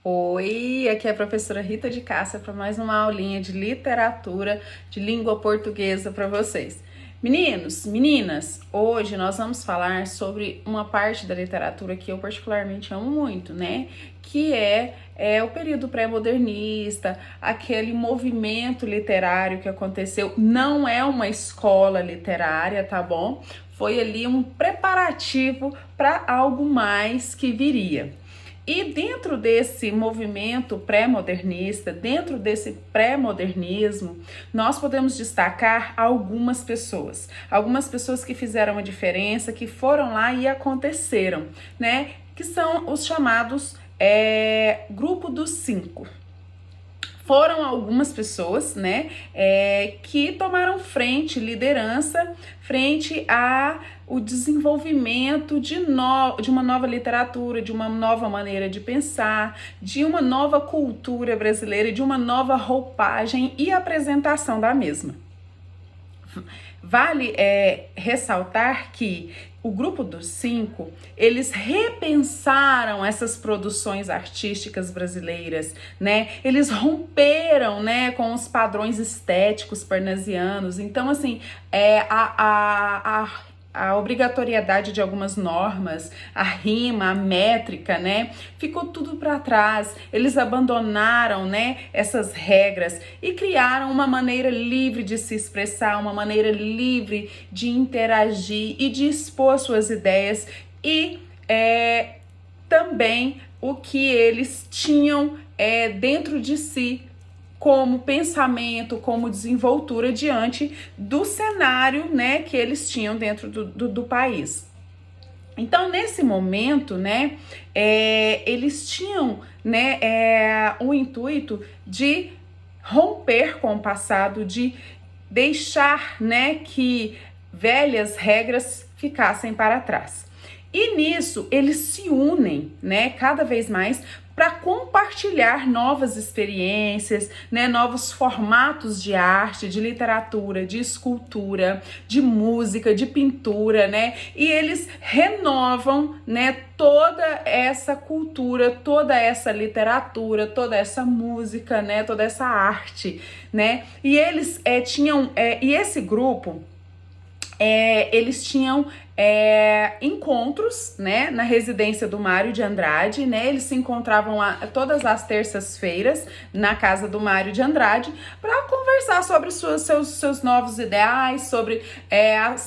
Oi, aqui é a professora Rita de Cássia para mais uma aulinha de literatura de língua portuguesa para vocês. Meninos, meninas, hoje nós vamos falar sobre uma parte da literatura que eu particularmente amo muito, né? Que é o período pré-modernista, aquele movimento literário que aconteceu. Não é uma escola literária, tá bom? Foi ali um preparativo para algo mais que viria. E dentro desse movimento pré-modernista, dentro desse pré-modernismo, nós podemos destacar algumas pessoas que fizeram a diferença, que foram lá e aconteceram, né? Que são os chamados Grupo dos Cinco. Foram algumas pessoas, né, que tomaram liderança, frente a o desenvolvimento de uma nova literatura, de uma nova maneira de pensar, de uma nova cultura brasileira, de uma nova roupagem e apresentação da mesma. Vale ressaltar que o Grupo dos Cinco, eles repensaram essas produções artísticas brasileiras, né? Eles romperam, né, com os padrões estéticos parnasianos. Então, assim, a obrigatoriedade de algumas normas, a rima, a métrica, né? Ficou tudo para trás. Eles abandonaram, né, essas regras e criaram uma maneira livre de se expressar, uma maneira livre de interagir e de expor suas ideias e também o que eles tinham dentro de si como pensamento, como desenvoltura diante do cenário, né, que eles tinham dentro do país. Então, nesse momento, né, eles tinham, né, o intuito de romper com o passado, de deixar, né, que velhas regras ficassem para trás. E nisso, eles se unem, né, cada vez mais para compartilhar novas experiências, né, novos formatos de arte, de literatura, de escultura, de música, de pintura, né? E eles renovam, né, toda essa cultura, toda essa literatura, toda essa música, né, toda essa arte, né? E eles tinham e esse grupo eles tinham encontros, né, na residência do Mário de Andrade, né? Eles se encontravam todas as terças-feiras na casa do Mário de Andrade para conversar sobre seus novos ideais, sobre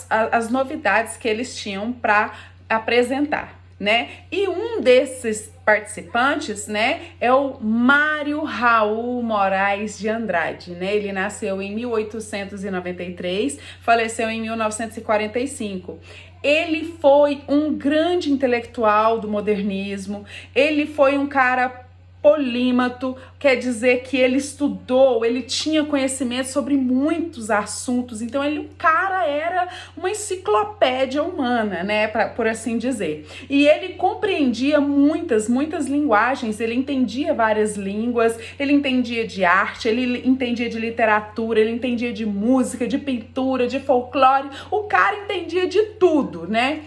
as novidades que eles tinham para apresentar, né? E um desses participantes, né, é o Mário Raul Moraes de Andrade, né? Ele nasceu em 1893, faleceu em 1945. Ele foi um grande intelectual do modernismo, ele foi um cara polímato, quer dizer que ele estudou, ele tinha conhecimento sobre muitos assuntos, então o cara era uma enciclopédia humana, né, por assim dizer. E ele compreendia muitas linguagens, ele entendia várias línguas, ele entendia de arte, ele entendia de literatura, ele entendia de música, de pintura, de folclore, o cara entendia de tudo, né?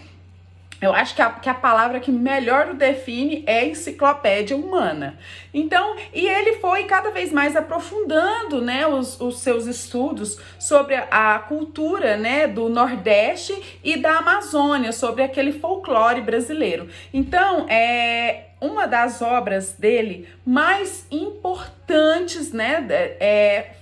Eu acho que a palavra que melhor o define é enciclopédia humana. Então, e ele foi cada vez mais aprofundando, né, os seus estudos sobre a cultura, né, do Nordeste e da Amazônia, sobre aquele folclore brasileiro. Então, uma das obras dele mais importantes, né,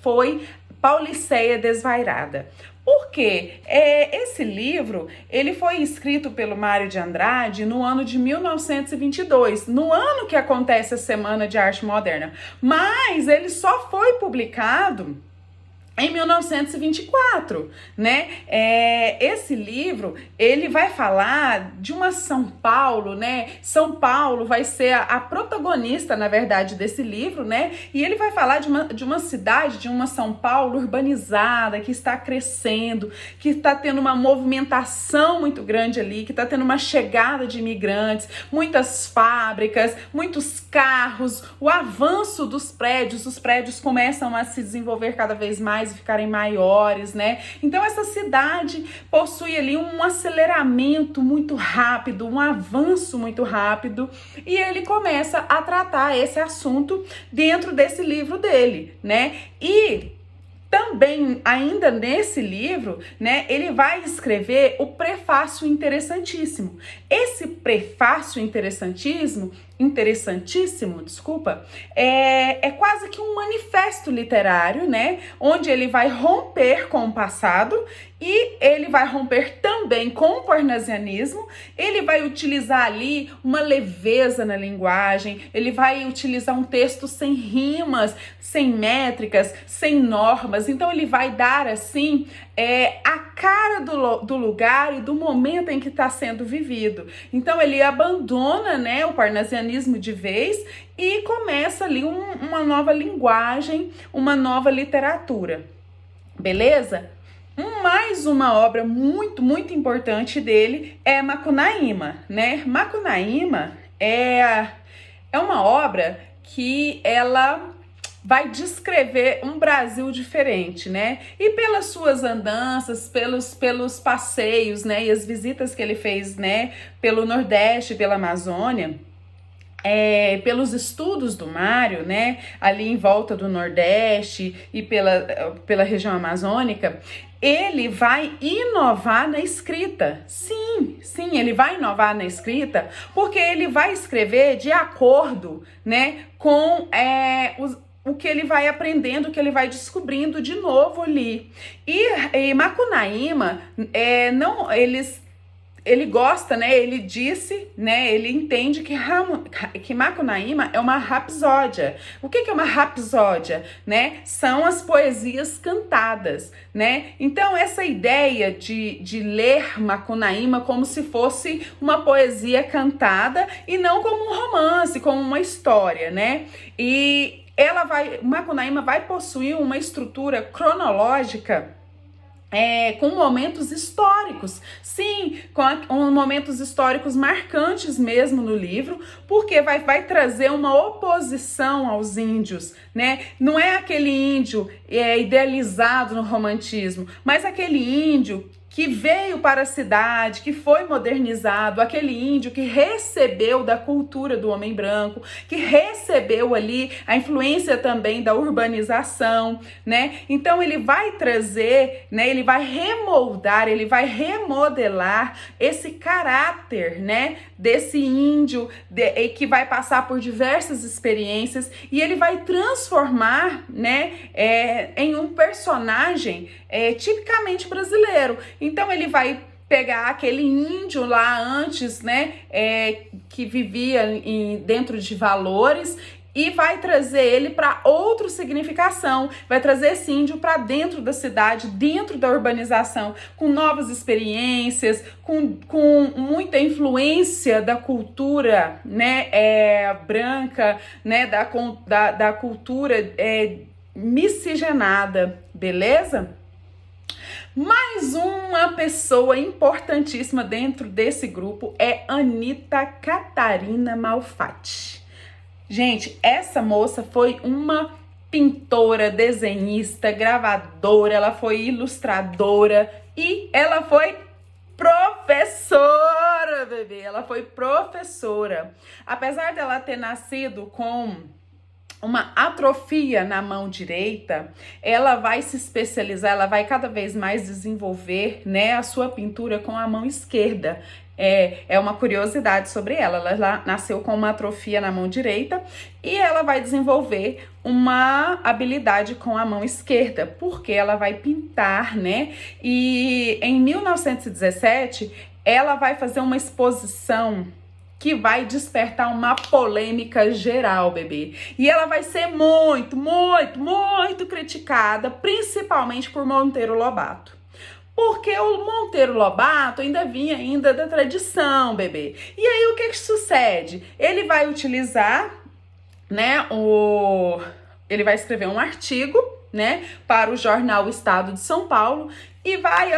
foi Pauliceia Desvairada. Por quê? Esse livro, ele foi escrito pelo Mário de Andrade no ano de 1922, no ano que acontece a Semana de Arte Moderna, mas ele só foi publicado em 1924, né? Esse livro, ele vai falar de uma São Paulo, né? São Paulo vai ser a protagonista, na verdade, desse livro, né? E ele vai falar de uma cidade, de uma São Paulo urbanizada, que está crescendo, que está tendo uma movimentação muito grande ali, que está tendo uma chegada de imigrantes, muitas fábricas, muitos carros, o avanço dos prédios, os prédios começam a se desenvolver cada vez mais, mais e ficarem maiores, né? Então essa cidade possui ali um aceleramento muito rápido, um avanço muito rápido, e ele começa a tratar esse assunto dentro desse livro dele, né? E também, ainda nesse livro, né, ele vai escrever o prefácio interessantíssimo. Esse prefácio interessantíssimo, desculpa, é quase que um manifesto literário, né, onde ele vai romper com o passado e ele vai romper também com o parnasianismo. Ele vai utilizar ali uma leveza na linguagem, ele vai utilizar um texto sem rimas, sem métricas, sem normas. Então ele vai dar assim a cara do lugar e do momento em que está sendo vivido. Então ele abandona, né, o parnasianismo de vez e começa ali uma nova linguagem, uma nova literatura. Beleza? Mais uma obra muito, muito importante dele é Macunaíma, né? Macunaíma é uma obra que ela vai descrever um Brasil diferente, né? E pelas suas andanças, pelos passeios, né? E as visitas que ele fez, né? Pelo Nordeste, pela Amazônia, pelos estudos do Mário, né? Ali em volta do Nordeste e pela região amazônica, ele vai inovar na escrita. Sim, ele vai inovar na escrita porque ele vai escrever de acordo, né? Com o que ele vai aprendendo, o que ele vai descobrindo de novo ali. E Macunaíma, ele gosta, né? Ele disse, né? Ele entende que Macunaíma é uma rapsódia. O que é uma rapsódia, né? São as poesias cantadas, né? Então essa ideia de ler Macunaíma como se fosse uma poesia cantada e não como um romance, como uma história, né? E Macunaíma vai possuir uma estrutura cronológica com momentos históricos, sim, com momentos históricos marcantes mesmo no livro, porque vai trazer uma oposição aos índios, né? Não é aquele índio idealizado no romantismo, mas aquele índio que veio para a cidade, que foi modernizado, aquele índio que recebeu da cultura do homem branco, que recebeu ali a influência também da urbanização, né? Então ele vai trazer, né? Ele vai remoldar, ele vai remodelar esse caráter, né? Desse índio que vai passar por diversas experiências e ele vai transformar, né? Em um personagem tipicamente brasileiro. Então ele vai pegar aquele índio lá antes, né, que vivia dentro de valores e vai trazer ele para outra significação, vai trazer esse índio para dentro da cidade, dentro da urbanização, com novas experiências, com muita influência da cultura, né, branca, né, da cultura miscigenada, beleza? Mais uma pessoa importantíssima dentro desse grupo é Anita Catarina Malfatti. Gente, essa moça foi uma pintora, desenhista, gravadora, ela foi ilustradora e ela foi professora, bebê. Ela foi professora. Apesar dela ter nascido com uma atrofia na mão direita, ela vai se especializar, ela vai cada vez mais desenvolver, né, a sua pintura com a mão esquerda. É uma curiosidade sobre ela. Ela nasceu com uma atrofia na mão direita e ela vai desenvolver uma habilidade com a mão esquerda, porque ela vai pintar, né? E em 1917, ela vai fazer uma exposição que vai despertar uma polêmica geral, bebê. E ela vai ser muito, muito, muito criticada, principalmente por Monteiro Lobato. Porque o Monteiro Lobato ainda vinha da tradição, bebê. E aí o que sucede? Ele vai utilizar, né, ele vai escrever um artigo, né, para o jornal Estado de São Paulo e vai,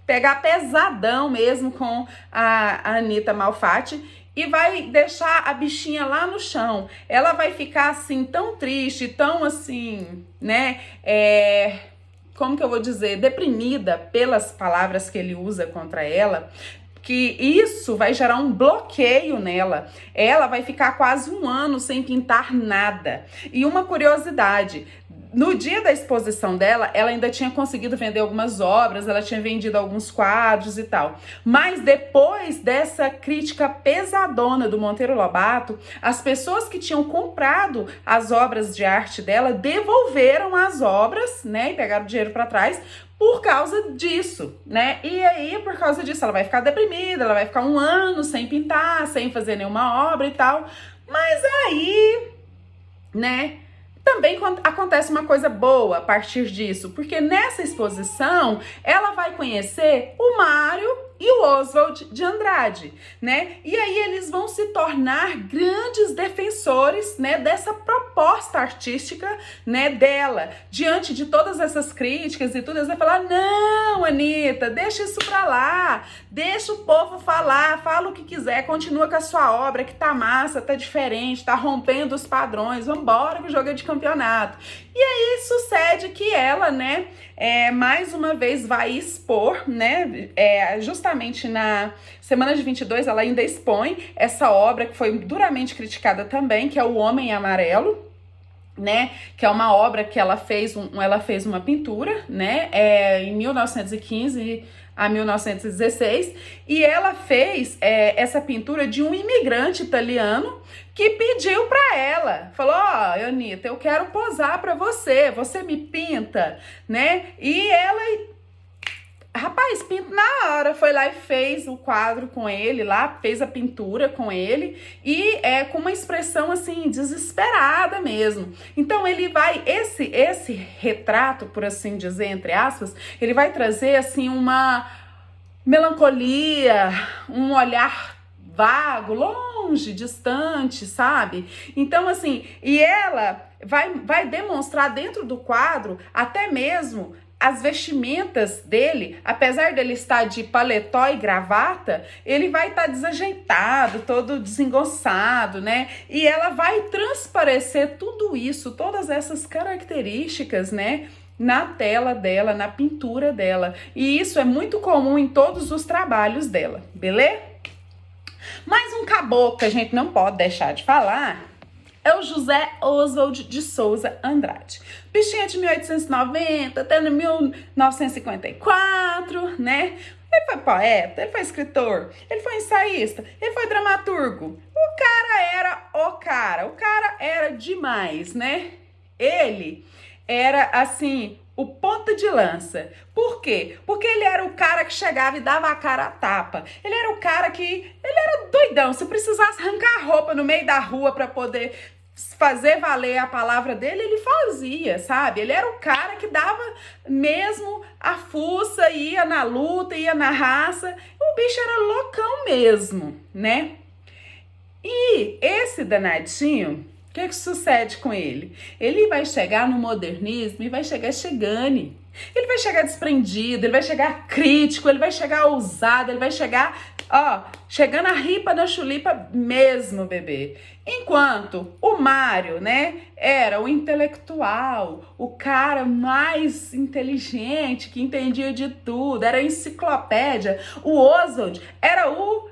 pegar pesadão mesmo com a Anita Malfatti e vai deixar a bichinha lá no chão. Ela vai ficar assim tão triste, tão assim, né, como que eu vou dizer, deprimida pelas palavras que ele usa contra ela, que isso vai gerar um bloqueio nela. Ela vai ficar quase um ano sem pintar nada. E uma curiosidade, no dia da exposição dela, ela ainda tinha conseguido vender algumas obras, ela tinha vendido alguns quadros e tal. Mas depois dessa crítica pesadona do Monteiro Lobato, as pessoas que tinham comprado as obras de arte dela devolveram as obras, né, e pegaram o dinheiro para trás, por causa disso, né? E aí, por causa disso, ela vai ficar deprimida, ela vai ficar um ano sem pintar, sem fazer nenhuma obra e tal. Mas aí, né, também acontece uma coisa boa a partir disso, porque nessa exposição ela vai conhecer o Mário e o Oswald de Andrade, né? E aí eles vão se tornar grandes defensores, né, dessa proposta artística, né, dela. Diante de todas essas críticas e tudo, eles vão falar: não, Anitta, deixa isso pra lá, deixa o povo falar, fala o que quiser, continua com a sua obra que tá massa, tá diferente, tá rompendo os padrões, vambora que o jogo é de campeonato. E aí sucede que ela, né, mais uma vez vai expor, né, justamente na semana de 22 ela ainda expõe essa obra que foi duramente criticada também, que é O Homem Amarelo, né, que é uma obra que ela fez uma pintura, né, em 1915 a 1916, e ela fez essa pintura de um imigrante italiano que pediu para ela, falou: ó, Anitta, eu quero posar para você, você me pinta, né? E ela, rapaz, pinta na hora, foi lá e fez o quadro com ele lá, fez a pintura com ele, e com uma expressão assim, desesperada mesmo. Então ele vai, esse retrato, por assim dizer, entre aspas, ele vai trazer assim uma melancolia, um olhar vago, longe, distante, sabe? Então assim, e ela vai demonstrar dentro do quadro até mesmo as vestimentas dele, apesar dele estar de paletó e gravata, ele vai estar desajeitado, todo desengonçado, né? E ela vai transparecer tudo isso, todas essas características, né, na tela dela, na pintura dela. E isso é muito comum em todos os trabalhos dela, beleza? Mas um caboclo que a gente não pode deixar de falar é o José Oswald de Souza Andrade. Bichinho é de 1890 até 1954, né? Ele foi poeta, ele foi escritor, ele foi ensaísta, ele foi dramaturgo. O cara era demais, né? Ele era, assim, o ponta de lança. Por quê? Porque ele era o cara que chegava e dava a cara a tapa. Ele era o cara que... Ele era doidão. Se precisasse arrancar a roupa no meio da rua para poder fazer valer a palavra dele, ele fazia, sabe? Ele era o cara que dava mesmo a fuça, ia na luta, ia na raça. O bicho era loucão mesmo, né? E esse danadinho, o que sucede com ele? Ele vai chegar no modernismo e vai chegar chegando. Ele vai chegar desprendido, ele vai chegar crítico, ele vai chegar ousado, ele vai chegar, chegando a ripa na chulipa mesmo, bebê. Enquanto o Mário, né, era o intelectual, o cara mais inteligente, que entendia de tudo, era a enciclopédia. O Oswald era o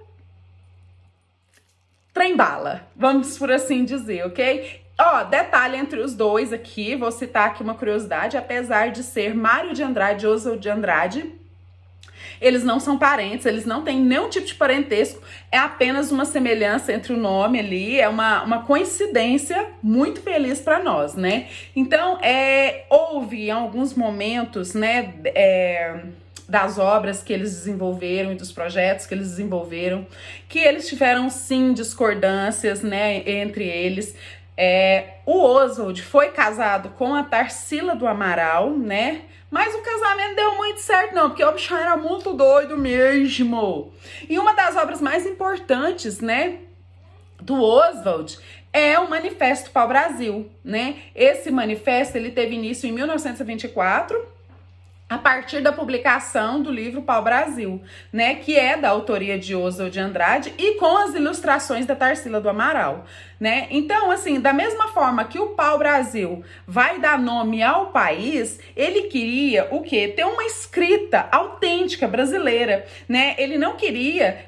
trem-bala, vamos por assim dizer, ok? Detalhe entre os dois aqui, vou citar aqui uma curiosidade: apesar de ser Mário de Andrade e Oswald de Andrade, eles não são parentes, eles não têm nenhum tipo de parentesco, é apenas uma semelhança entre o nome ali, é uma coincidência muito feliz para nós, né? Então, houve em alguns momentos, né, das obras que eles desenvolveram e dos projetos que eles desenvolveram, que eles tiveram sim discordâncias, né, entre eles. O Oswald foi casado com a Tarsila do Amaral, né? Mas o casamento deu muito certo não, porque o bicho era muito doido mesmo. E uma das obras mais importantes, né, do Oswald é o Manifesto Pau-Brasil, né? Esse manifesto, ele teve início em 1924, a partir da publicação do livro Pau-Brasil, né, que é da autoria de Oswald de Andrade e com as ilustrações da Tarsila do Amaral, né? Então, assim, da mesma forma que o pau-brasil vai dar nome ao país, ele queria o quê? Ter uma escrita autêntica brasileira, né? Ele não queria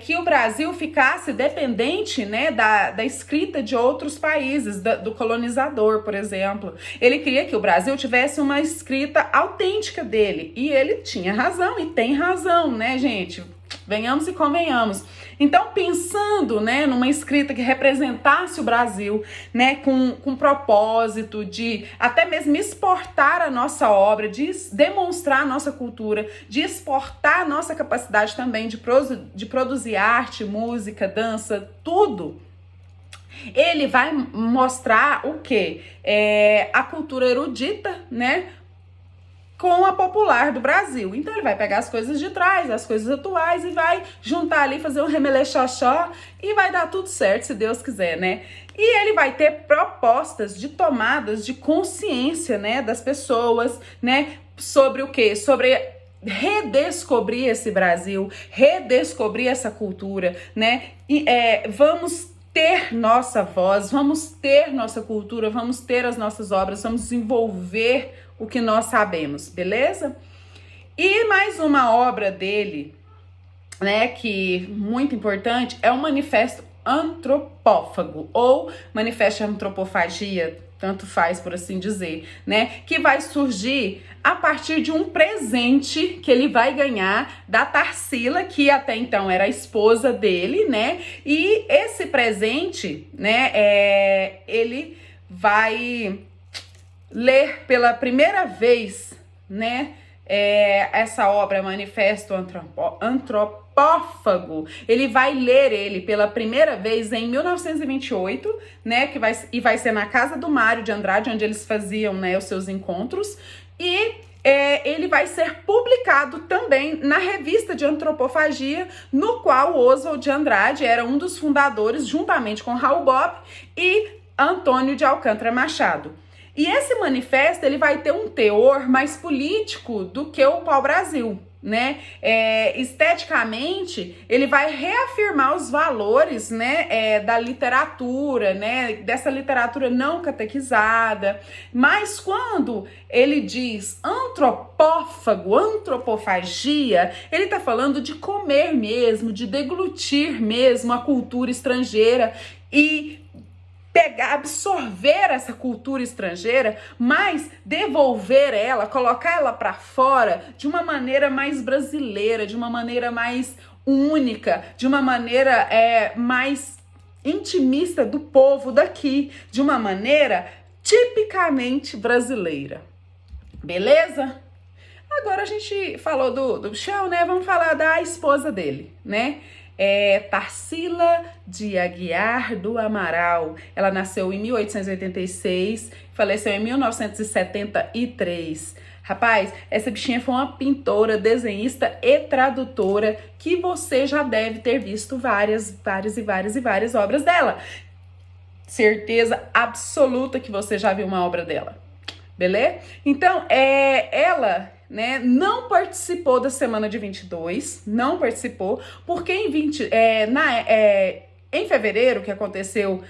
que o Brasil ficasse dependente, né, da escrita de outros países, do colonizador, por exemplo. Ele queria que o Brasil tivesse uma escrita autêntica dele. E ele tinha razão e tem razão, né, gente? Venhamos e convenhamos. Então, pensando, né, numa escrita que representasse o Brasil, né, com propósito de até mesmo exportar a nossa obra, de demonstrar a nossa cultura, de exportar a nossa capacidade também de produzir arte, música, dança, tudo. Ele vai mostrar o quê? A cultura erudita, né, com a popular do Brasil. Então ele vai pegar as coisas de trás, as coisas atuais e vai juntar ali, fazer um remeleixoxó e vai dar tudo certo, se Deus quiser, né? E ele vai ter propostas de tomadas de consciência, né, das pessoas, né, sobre o quê? Sobre redescobrir esse Brasil, redescobrir essa cultura, né? E vamos ter nossa voz, vamos ter nossa cultura, vamos ter as nossas obras, vamos desenvolver o que nós sabemos, beleza? E mais uma obra dele, né, que muito importante, é o Manifesto Antropófago, ou Manifesto Antropofagia, tanto faz por assim dizer, né, que vai surgir a partir de um presente que ele vai ganhar da Tarsila, que até então era a esposa dele, né, e esse presente, né, ele vai ler pela primeira vez, né, essa obra, Manifesto Antropófago. Ele vai ler ele pela primeira vez em 1928, né, e vai ser na casa do Mário de Andrade, onde eles faziam, né, os seus encontros, e ele vai ser publicado também na revista de Antropofagia, no qual Oswald de Andrade era um dos fundadores, juntamente com Raul Bopp e Antônio de Alcântara Machado. E esse manifesto, ele vai ter um teor mais político do que o pau-brasil, né? Esteticamente, ele vai reafirmar os valores, né, da literatura, né, dessa literatura não catequizada. Mas quando ele diz antropófago, antropofagia, ele tá falando de comer mesmo, de deglutir mesmo a cultura estrangeira e absorver essa cultura estrangeira, mas devolver ela, colocar ela para fora de uma maneira mais brasileira, de uma maneira mais única, de uma maneira mais intimista do povo daqui, de uma maneira tipicamente brasileira. Beleza? Agora a gente falou do bichão, né? Vamos falar da esposa dele, né? Tarsila de Aguiar do Amaral. Ela nasceu em 1886, faleceu em 1973. Rapaz, essa bichinha foi uma pintora, desenhista e tradutora que você já deve ter visto várias obras dela. Certeza absoluta que você já viu uma obra dela. Beleza? Então, ela, né, não participou da Semana de 22, não participou, porque em fevereiro, que aconteceu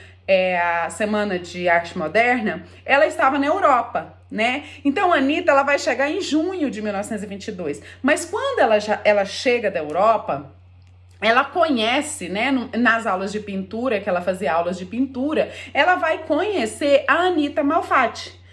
a Semana de Arte Moderna, ela estava na Europa, né? Então, a Anitta, ela vai chegar em junho de 1922, mas quando ela chega da Europa, ela conhece, né, nas aulas de pintura, que ela fazia aulas de pintura, ela vai conhecer a Anita Malfatti.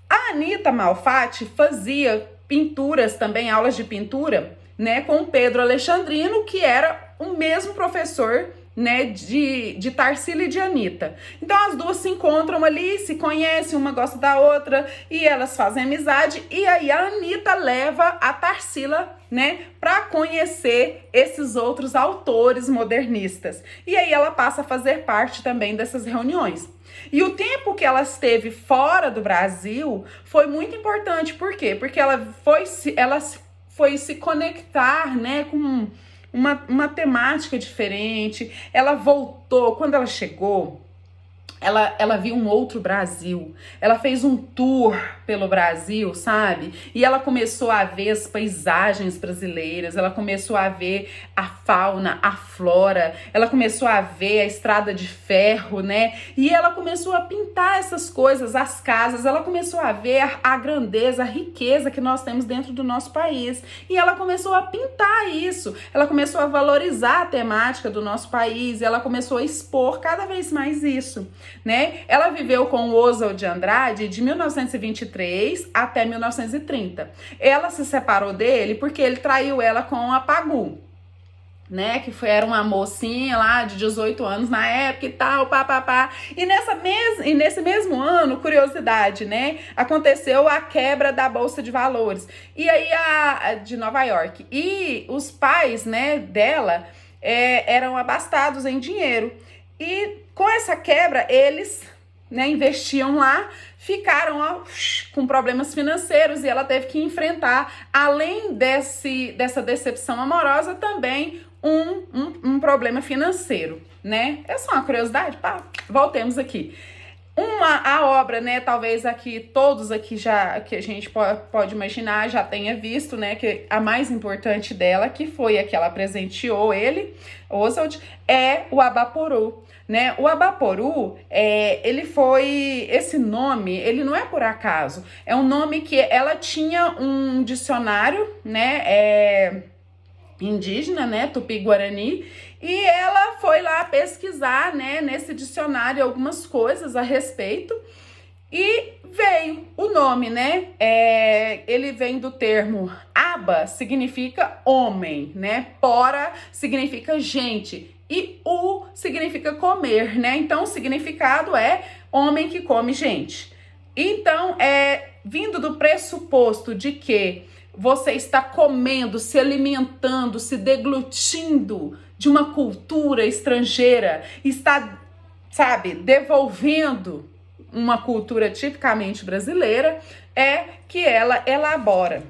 A Anita Malfatti fazia pinturas também, aulas de pintura, né, com o Pedro Alexandrino, que era o mesmo professor, né, de Tarsila e de Anita. Então as duas se encontram ali, se conhecem, uma gosta da outra e elas fazem amizade, e aí a Anita leva a Tarsila, né, para conhecer esses outros autores modernistas. E aí ela passa a fazer parte também dessas reuniões. E o tempo que ela esteve fora do Brasil foi muito importante. Por quê? Porque ela foi se conectar, né, com uma temática diferente. Ela voltou, quando ela chegou, ela viu um outro Brasil, ela fez um tour pelo Brasil, sabe? E ela começou a ver as paisagens brasileiras, ela começou a ver a fauna, a flora, ela começou a ver a estrada de ferro, né? E ela começou a pintar essas coisas, as casas, ela começou a ver a grandeza, a riqueza que nós temos dentro do nosso país. E ela começou a pintar isso, ela começou a valorizar a temática do nosso país, ela começou a expor cada vez mais isso, né? Ela viveu com o Oswald de Andrade de 1923 até 1930. Ela se separou dele porque ele traiu ela com a Pagu, né, que era uma mocinha lá de 18 anos na época e tal, papapá. E nesse mesmo ano, curiosidade, né, aconteceu a quebra da Bolsa de Valores. E aí de Nova York. E os pais, né, dela eram abastados em dinheiro. E com essa quebra, eles, né, investiam lá, ficaram com problemas financeiros e ela teve que enfrentar, além dessa decepção amorosa, também um problema financeiro, né? É só uma curiosidade, pá, voltemos aqui. A obra, né, talvez aqui, todos aqui já, que a gente pode imaginar, já tenha visto, né, que a mais importante dela, que foi a que ela presenteou ele, Oswald, é o Abaporu, né? O Abaporu, esse nome, ele não é por acaso, é um nome que ela tinha um dicionário, né, indígena, né, Tupi-Guarani, e ela foi lá pesquisar, né, nesse dicionário algumas coisas a respeito e veio o nome, né, ele vem do termo aba, significa homem, né, pora significa gente e u significa comer, né, então o significado é homem que come gente. Então, vindo do pressuposto de que você está comendo, se alimentando, se deglutindo de uma cultura estrangeira, está, sabe, devolvendo uma cultura tipicamente brasileira, é que ela elabora.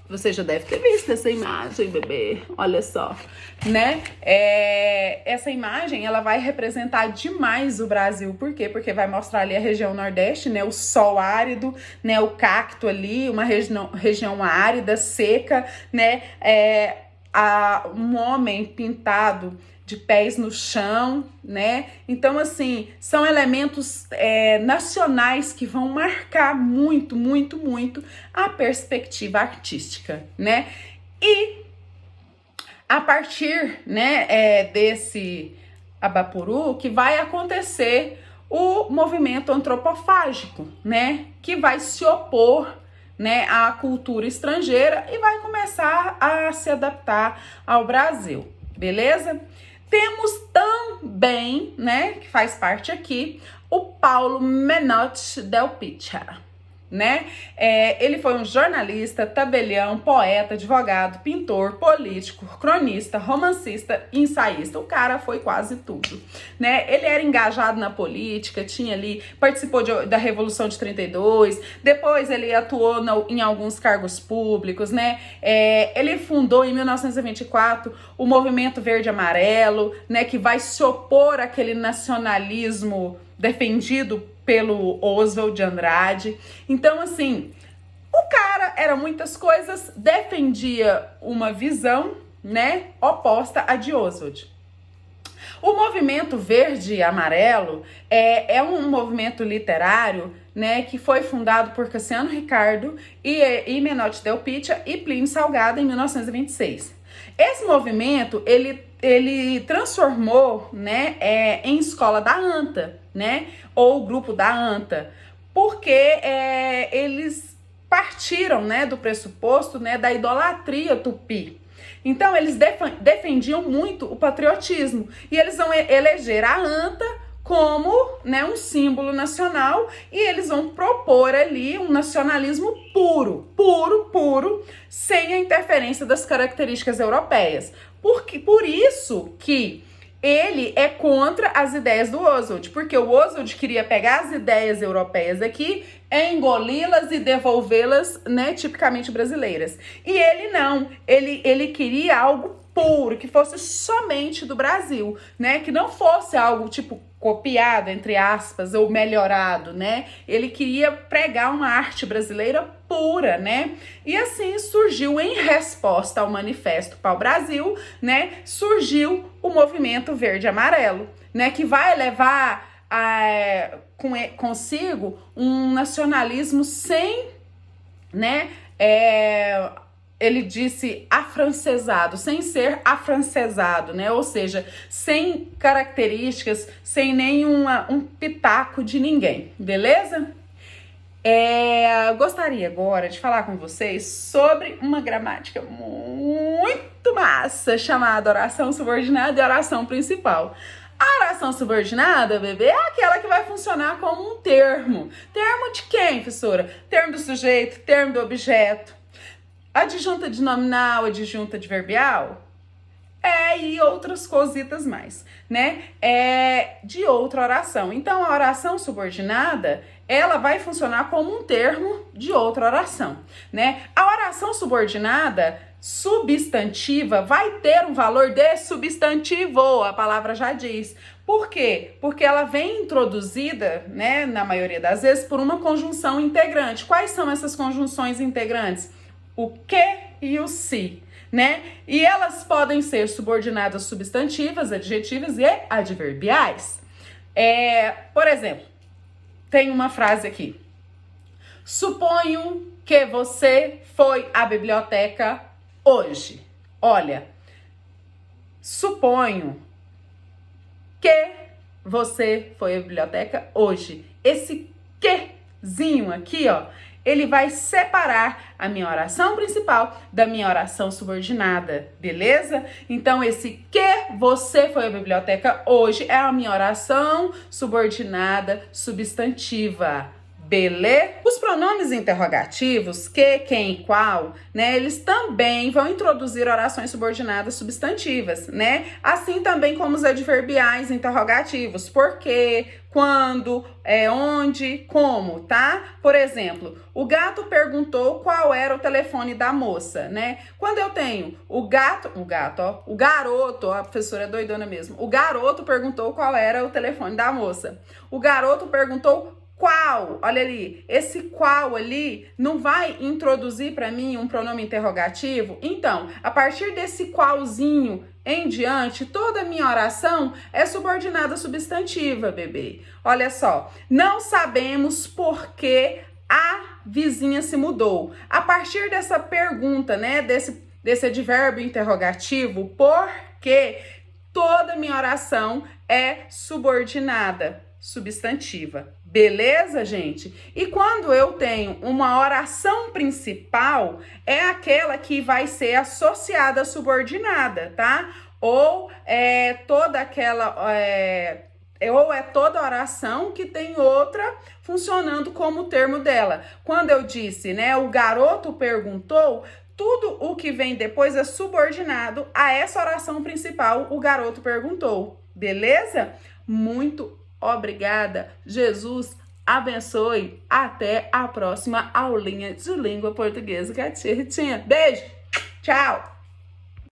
Você já deve ter visto essa imagem, bebê. Olha só, né? Essa imagem, ela vai representar demais o Brasil. Por quê? Porque vai mostrar ali a região Nordeste, né? O sol árido, né? O cacto ali, uma região árida, seca, né? Um homem pintado de pés no chão, né? Então, assim, são elementos nacionais que vão marcar muito, muito, muito a perspectiva artística, né? E a partir, né, desse Abaporu que vai acontecer o movimento antropofágico, né? Que vai se opor, né, à cultura estrangeira e vai começar a se adaptar ao Brasil, beleza? Temos também, né, que faz parte aqui, o Paulo Menotti del Picha, né? Ele foi um jornalista, tabelião, poeta, advogado, pintor, político, cronista, romancista, ensaísta. O cara foi quase tudo, né? Ele era engajado na política, participou da Revolução de 32, depois ele atuou em alguns cargos públicos, né? Ele fundou em 1924 o Movimento Verde Amarelo, né? Que vai se opor àquele nacionalismo defendido pelo Oswald de Andrade. Então, assim, o cara era muitas coisas, defendia uma visão, né, oposta à de Oswald. O movimento verde e amarelo é um movimento literário, né, que foi fundado por Cassiano Ricardo e Menotti del Picha e Plínio Salgado em 1926. Esse movimento, ele transformou, né, em escola da ANTA, né, ou grupo da ANTA, porque eles partiram, né, do pressuposto, né, da idolatria tupi. Então, eles defendiam muito o patriotismo e eles vão eleger a ANTA como, né, um símbolo nacional e eles vão propor ali um nacionalismo puro, sem a interferência das características europeias. Por isso que ele é contra as ideias do Oswald, porque o Oswald queria pegar as ideias europeias aqui, engoli-las e devolvê-las, né, tipicamente brasileiras. E ele não, ele queria algo puro, que fosse somente do Brasil, né, que não fosse algo tipo copiado, entre aspas, ou melhorado, né? Ele queria pregar uma arte brasileira pura, né? E assim surgiu, em resposta ao Manifesto Pau Brasil, né? Surgiu o movimento verde e amarelo, né? Que vai levar consigo um nacionalismo sem, né? Ele disse afrancesado, sem ser afrancesado, né? Ou seja, sem características, sem um pitaco de ninguém, beleza? Gostaria agora de falar com vocês sobre uma gramática muito massa chamada oração subordinada e oração principal. A oração subordinada, bebê, é aquela que vai funcionar como um termo. Termo de quem, professora? Termo do sujeito, termo do objeto. Adjunta de nominal, adjunta adverbial. E outras cositas mais, né? De outra oração. Então, a oração subordinada, ela vai funcionar como um termo de outra oração, né? A oração subordinada substantiva vai ter um valor de substantivo, a palavra já diz. Por quê? Porque ela vem introduzida, né, na maioria das vezes, por uma conjunção integrante. Quais são essas conjunções integrantes? O que e o se, né? E elas podem ser subordinadas substantivas, adjetivas e adverbiais. Por exemplo, tem uma frase aqui. Suponho que você foi à biblioteca hoje. Olha, suponho que você foi à biblioteca hoje. Esse quezinho aqui, ó, ele vai separar a minha oração principal da minha oração subordinada, beleza? Então, esse que você foi à biblioteca hoje é a minha oração subordinada substantiva, beleza? Os pronomes interrogativos, que, quem e qual, né, eles também vão introduzir orações subordinadas substantivas, né? Assim também como os adverbiais interrogativos, por quê, quando, onde, como, tá? Por exemplo, o gato perguntou qual era o telefone da moça, né? Quando eu tenho o garoto, ó, a professora é doidona mesmo. O garoto perguntou qual era o telefone da moça. O garoto perguntou qual, olha ali, esse qual ali não vai introduzir para mim um pronome interrogativo? Então, a partir desse qualzinho em diante, toda a minha oração é subordinada substantiva, bebê. Olha só, não sabemos por que a vizinha se mudou. A partir dessa pergunta, né, desse advérbio interrogativo, por que, toda a minha oração é subordinada substantiva. Beleza, gente? E quando eu tenho uma oração principal, é aquela que vai ser associada à subordinada, tá? Ou é toda oração que tem outra funcionando como termo dela. Quando eu disse, né, o garoto perguntou, tudo o que vem depois é subordinado a essa oração principal, o garoto perguntou. Beleza? Muito obrigada. Jesus abençoe. Até a próxima aulinha de língua portuguesa com a tia Ritinha. Beijo. Tchau.